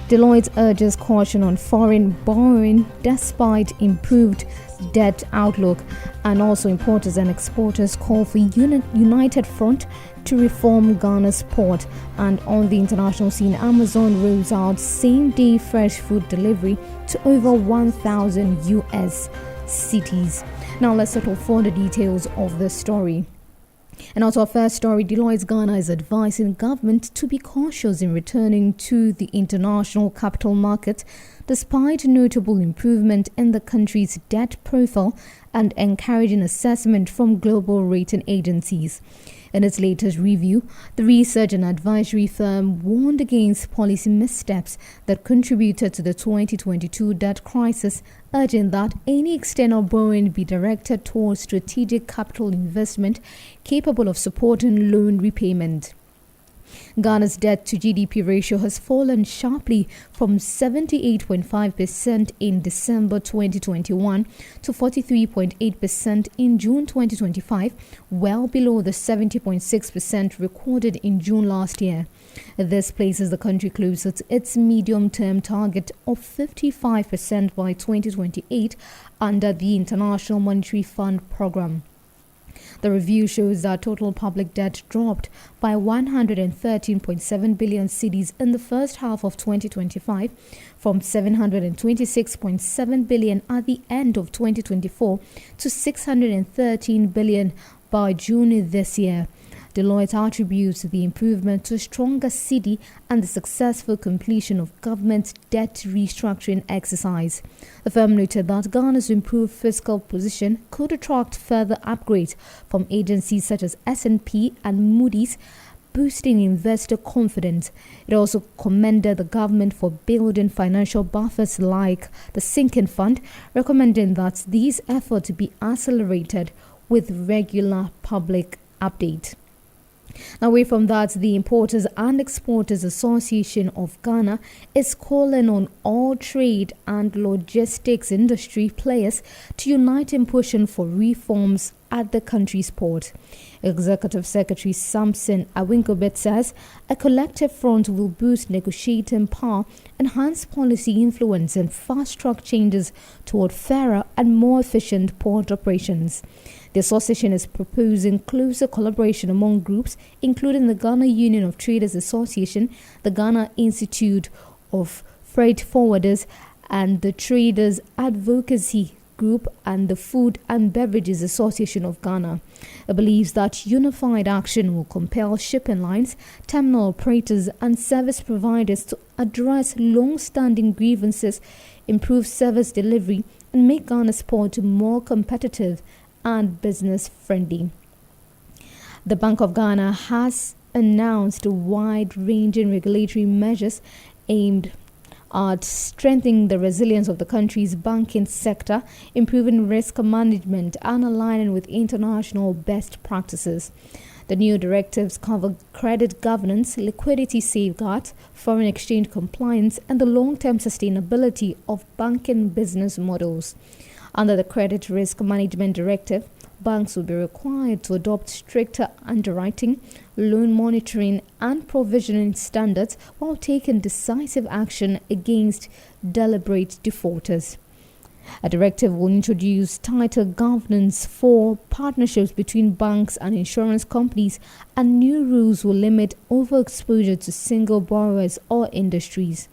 Deloitte urges caution on foreign borrowing despite improved debt outlook, and also importers and exporters call for united front to reform Ghana's port. And on the international scene, Amazon rolls out same-day fresh food delivery to over 1,000 US cities. Now let's settle for the details of the story. And also our first story, Deloitte Ghana is advising government to be cautious in returning to the international capital market despite notable improvement in the country's debt profile and encouraging assessment from global rating agencies. In its latest review, the research and advisory firm warned against policy missteps that contributed to the 2022 debt crisis, urging that any external borrowing be directed towards strategic capital investment capable of supporting loan repayment. Ghana's debt-to-GDP ratio has fallen sharply from 78.5% in December 2021 to 43.8% in June 2025, well below the 70.6% recorded in June last year. This places the country closer to its medium-term target of 55% by 2028 under the International Monetary Fund program. The review shows that total public debt dropped by 113.7 billion cedis in the first half of 2025 from 726.7 billion at the end of 2024 to 613 billion by June this year. Deloitte attributes the improvement to a stronger cedi and the successful completion of government debt restructuring exercise. The firm noted that Ghana's improved fiscal position could attract further upgrades from agencies such as S&P and Moody's, boosting investor confidence. It also commended the government for building financial buffers like the sinking fund, recommending that these efforts be accelerated with regular public update. Now, away from that, the Importers and Exporters Association of Ghana is calling on all trade and logistics industry players to unite in pushing for reforms at the country's port. Executive Secretary Samson Awinkobet says a collective front will boost negotiating power, enhance policy influence, and fast-track changes toward fairer and more efficient port operations. The association is proposing closer collaboration among groups, including the Ghana Union of Traders Association, the Ghana Institute of Freight Forwarders, and the Traders Advocacy Group and the Food and Beverages Association of Ghana. It believes that unified action will compel shipping lines, terminal operators, and service providers to address long-standing grievances, improve service delivery, and make Ghana's port more competitive and business-friendly. The Bank of Ghana has announced wide-ranging regulatory measures aimed at strengthening the resilience of the country's banking sector, improving risk management, and aligning with international best practices. The new directives cover credit governance, liquidity safeguards, foreign exchange compliance, and the long-term sustainability of banking business models. Under the Credit Risk Management Directive, banks will be required to adopt stricter underwriting, loan monitoring, and provisioning standards while taking decisive action against deliberate defaulters. A directive will introduce tighter governance for partnerships between banks and insurance companies, and new rules will limit overexposure to single borrowers or industries.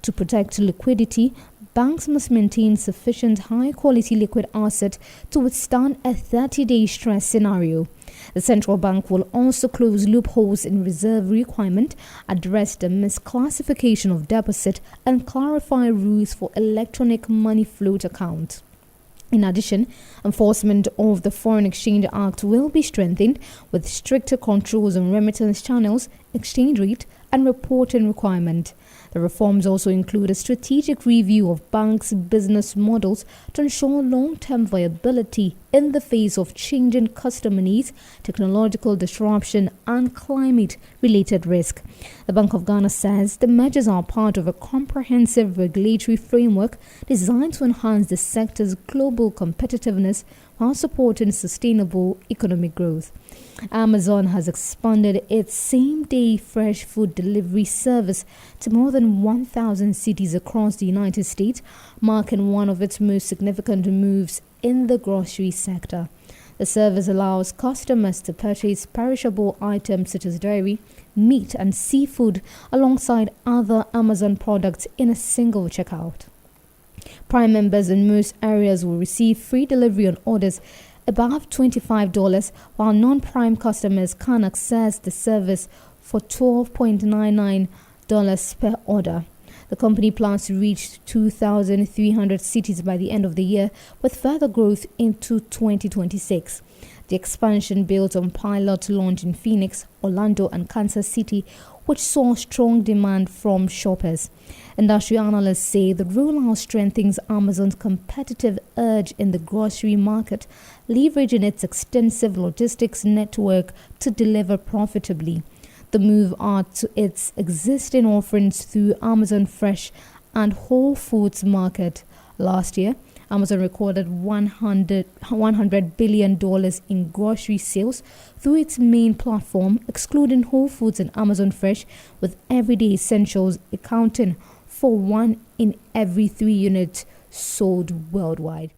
To protect liquidity, banks must maintain sufficient high-quality liquid asset to withstand a 30-day stress scenario. The central bank will also close loopholes in reserve requirement, address the misclassification of deposit, and clarify rules for electronic money float account. In addition, enforcement of the Foreign Exchange Act will be strengthened with stricter controls on remittance channels, exchange rate, and reporting requirement. The reforms also include a strategic review of banks' business models to ensure long-term viability in the face of changing customer needs, technological disruption, and climate-related risk. The Bank of Ghana says the measures are part of a comprehensive regulatory framework designed to enhance the sector's global competitiveness while supporting sustainable economic growth. Amazon has expanded its same-day fresh food delivery service to more than 1,000 cities across the United States, marking one of its most significant moves in the grocery sector. The service allows customers to purchase perishable items such as dairy, meat, and seafood alongside other Amazon products in a single checkout. Prime members in most areas will receive free delivery on orders above $25, while non-Prime customers can access the service for $12.99 per order. The company plans to reach 2,300 cities by the end of the year, with further growth into 2026. The expansion builds on pilot launch in Phoenix, Orlando, and Kansas City, which saw strong demand from shoppers. Industry analysts say the rollout strengthens Amazon's competitive edge in the grocery market, leveraging its extensive logistics network to deliver profitably. The move adds to its existing offerings through Amazon Fresh and Whole Foods Market. Last year, Amazon recorded $100 billion in grocery sales through its main platform, excluding Whole Foods and Amazon Fresh, with everyday essentials accounting for 1 in every 3 units sold worldwide.